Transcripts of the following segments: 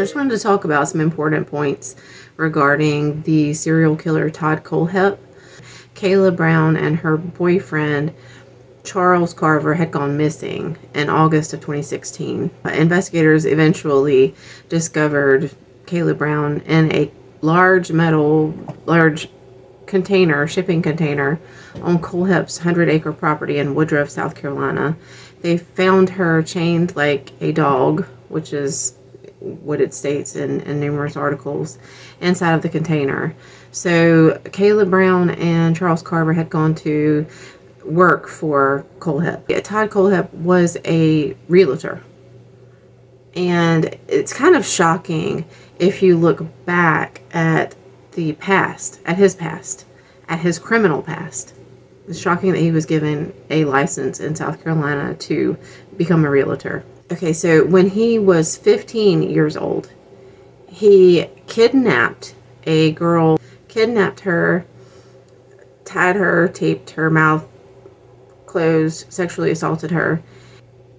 So I just wanted to talk about some important points regarding the serial killer Todd Kohlhepp. Kayla Brown and her boyfriend Charles Carver had gone missing in August of 2016. Investigators eventually discovered Kayla Brown in a large shipping container on Kohlhepp's 100-acre property in Woodruff, South Carolina. They found her chained like a dog, which is what it states in numerous articles, inside of the container. So Kayla Brown and Charles Carver had gone to work for Kohlhepp. Todd Kohlhepp was a realtor. And it's kind of shocking if you look back at the past, at his criminal past. It's shocking that he was given a license in South Carolina to become a realtor. Okay, so when he was 15 years old, he kidnapped a girl, tied her, taped her mouth closed, sexually assaulted her,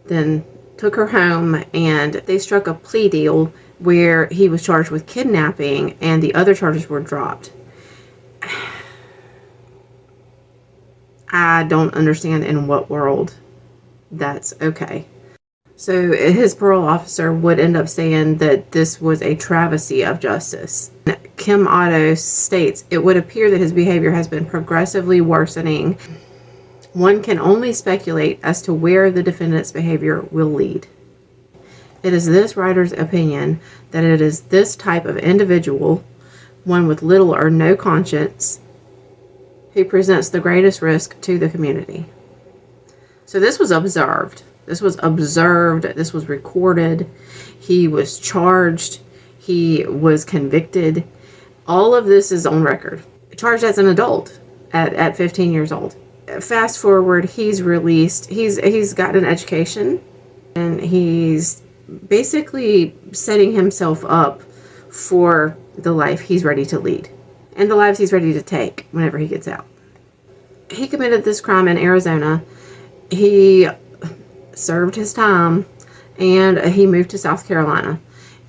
then took her home, and they struck a plea deal where he was charged with kidnapping and the other charges were dropped. I don't understand in what world that's okay. So his parole officer would end up saying that this was a travesty of justice. Kim Otto states, "It would appear that his behavior has been progressively worsening. One can only speculate as to where the defendant's behavior will lead. It is this writer's opinion that it is this type of individual, one with little or no conscience, who presents the greatest risk to the community." So this was observed. This was recorded. He was charged. He was convicted. All of this is on record. Charged as an adult at 15 years old. Fast forward, he's released. He's got an education, and he's basically setting himself up for the life he's ready to lead and the lives he's ready to take whenever he gets out. He committed this crime in Arizona. He served his time, and he moved to South Carolina.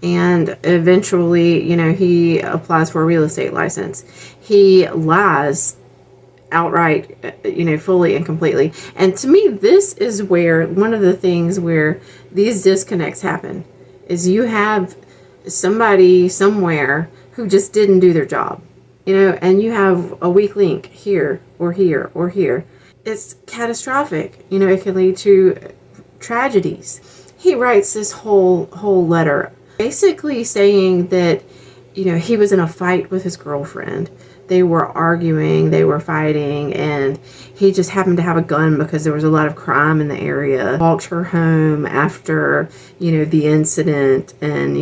And eventually, he applies for a real estate license. He lies outright, fully and completely. And to me, this is where one of the things where these disconnects happen is you have somebody somewhere who just didn't do their job, and you have a weak link here or here or here. It's catastrophic. It can lead to tragedies. He writes this whole letter basically saying that, he was in a fight with his girlfriend. They were arguing, they were fighting, and he just happened to have a gun because there was a lot of crime in the area. Walked her home after, the incident and,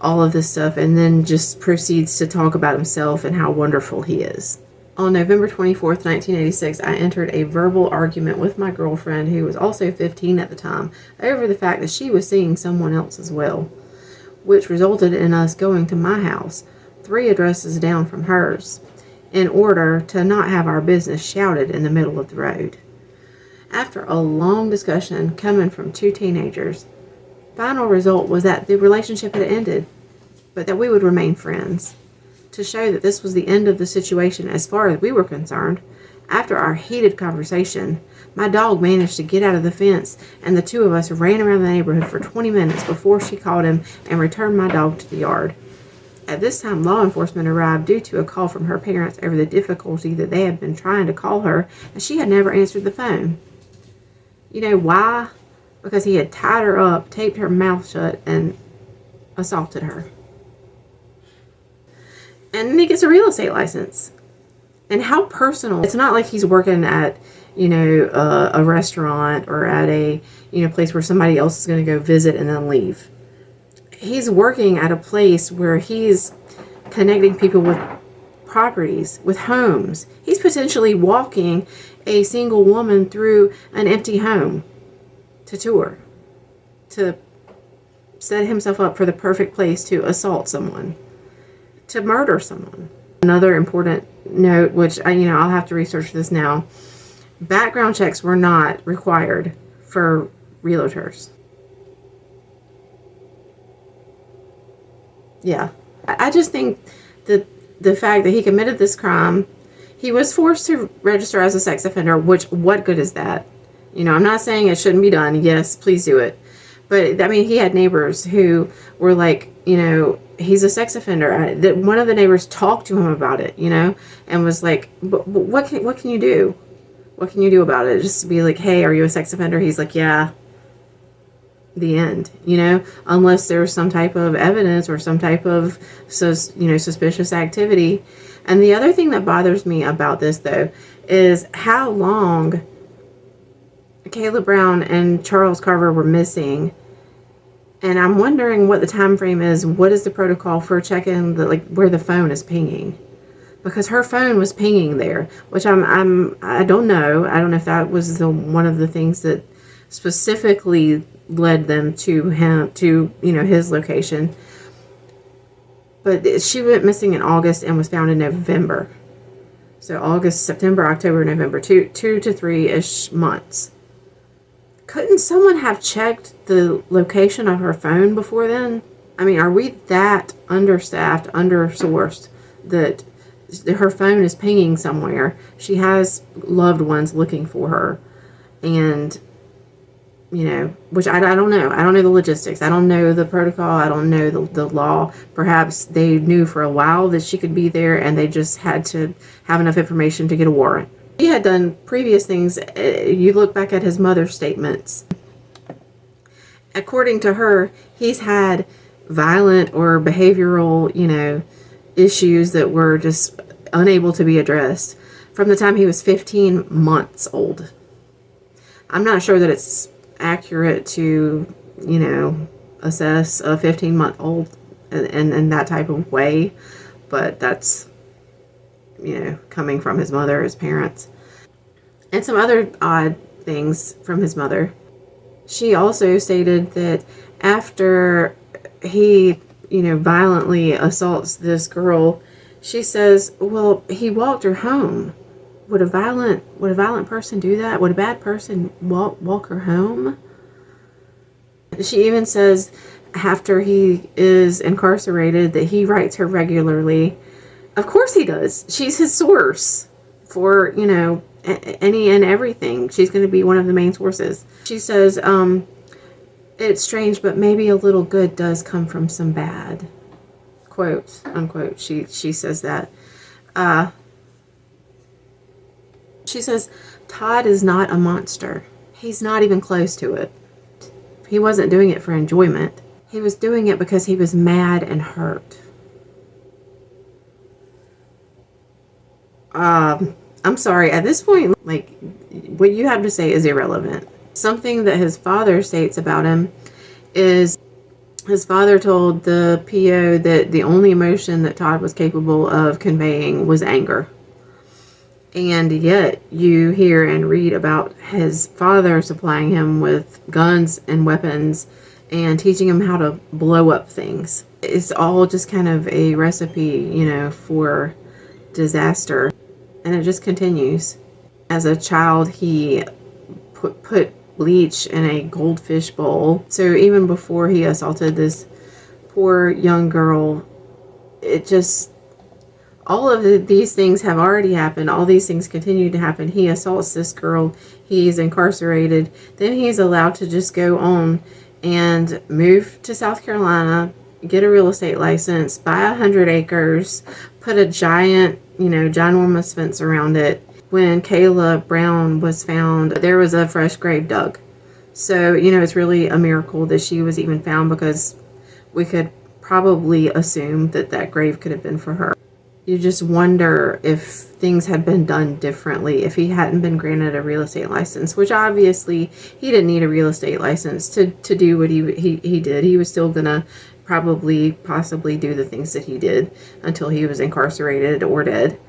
all of this stuff, and then just proceeds to talk about himself and how wonderful he is. On November 24th, 1986, I entered a verbal argument with my girlfriend, who was also 15 at the time, over the fact that she was seeing someone else as well, which resulted in us going to my house, 3 addresses down from hers, in order to not have our business shouted in the middle of the road. After a long discussion coming from 2 teenagers, final result was that the relationship had ended, but that we would remain friends. To show that this was the end of the situation as far as we were concerned, after our heated conversation, my dog managed to get out of the fence, and the 2 of us ran around the neighborhood for 20 minutes before she caught him and returned my dog to the yard. At this time, law enforcement arrived due to a call from her parents over the difficulty that they had been trying to call her, and she had never answered the phone. You know why? Because he had tied her up, taped her mouth shut, and assaulted her. And then he gets a real estate license. And how personal. It's not like he's working at, a restaurant or at a, place where somebody else is going to go visit and then leave. He's working at a place where he's connecting people with properties, with homes. He's potentially walking a single woman through an empty home to tour, to set himself up for the perfect place to assault someone, to murder someone. Another important note, which I'll have to research this now, background checks were not required for realtors. Yeah. I just think that the fact that he committed this crime, he was forced to register as a sex offender, which, what good is that? I'm not saying it shouldn't be done. Yes, please do it. But, I mean, he had neighbors who were like, he's a sex offender. That one of the neighbors talked to him about it, and was like, but what can you do? What can you do about it? Just to be like, hey, are you a sex offender? He's like, yeah. The end, unless there's some type of evidence or some type of suspicious activity. And the other thing that bothers me about this, though, is how long Kayla Brown and Charles Carver were missing. And I'm wondering what the time frame is. What is the protocol for checking where the phone is pinging? Because her phone was pinging there, which I don't know. I don't know if that was one of the things that specifically led them to his location. But she went missing in August and was found in November. So August, September, October, November, 2 to 3-ish months. Couldn't someone have checked the location of her phone before then? I mean, are we that understaffed, undersourced that her phone is pinging somewhere? She has loved ones looking for her, and which I don't know. I don't know the logistics. I don't know the protocol. I don't know the law. Perhaps they knew for a while that she could be there, and they just had to have enough information to get a warrant. He had done previous things. You look back at his mother's statements. According to her, he's had violent or behavioral, issues that were just unable to be addressed from the time he was 15 months old. I'm not sure that it's accurate to, assess a 15-month-old in that type of way, but that's, coming from his mother, his parents. And some other odd things from his mother. She also stated that after he, violently assaults this girl, she says, well, he walked her home. Would a violent person do that? Would a bad person walk her home? She even says after he is incarcerated that he writes her regularly. Of course he does. She's his source for, any and everything. She's going to be one of the main sources. She says, it's strange, but maybe a little good does come from some bad. Quote, unquote. She says that. She says, Todd is not a monster. He's not even close to it. He wasn't doing it for enjoyment. He was doing it because he was mad and hurt. I'm sorry, at this point, what you have to say is irrelevant. Something that his father states about him is his father told the PO that the only emotion that Todd was capable of conveying was anger. And yet you hear and read about his father supplying him with guns and weapons and teaching him how to blow up things. It's all just kind of a recipe, for disaster. And it just continues. As a child, he put bleach in a goldfish bowl. So even before he assaulted this poor young girl, it just... all of these things have already happened. All these things continue to happen. He assaults this girl. He's incarcerated. Then he's allowed to just go on and move to South Carolina, get a real estate license, buy 100 acres, put a giant, ginormous fence around it. When Kayla Brown was found, there was a fresh grave dug. So, it's really a miracle that she was even found, because we could probably assume that that grave could have been for her. You just wonder if things had been done differently, if he hadn't been granted a real estate license, which obviously he didn't need a real estate license to do what he did. He was still going to possibly do the things that he did until he was incarcerated or dead.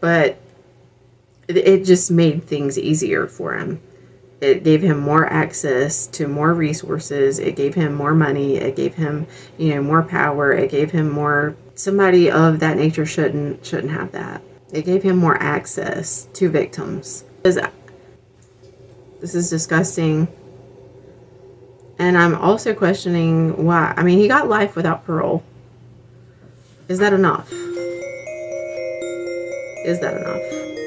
But it just made things easier for him. It gave him more access to more resources. It gave him more money. It gave him, more power. It gave him more... somebody of that nature shouldn't have that. It gave him more access to victims. This is disgusting. And I'm also questioning why. I mean, he got life without parole. Is that enough? Is that enough?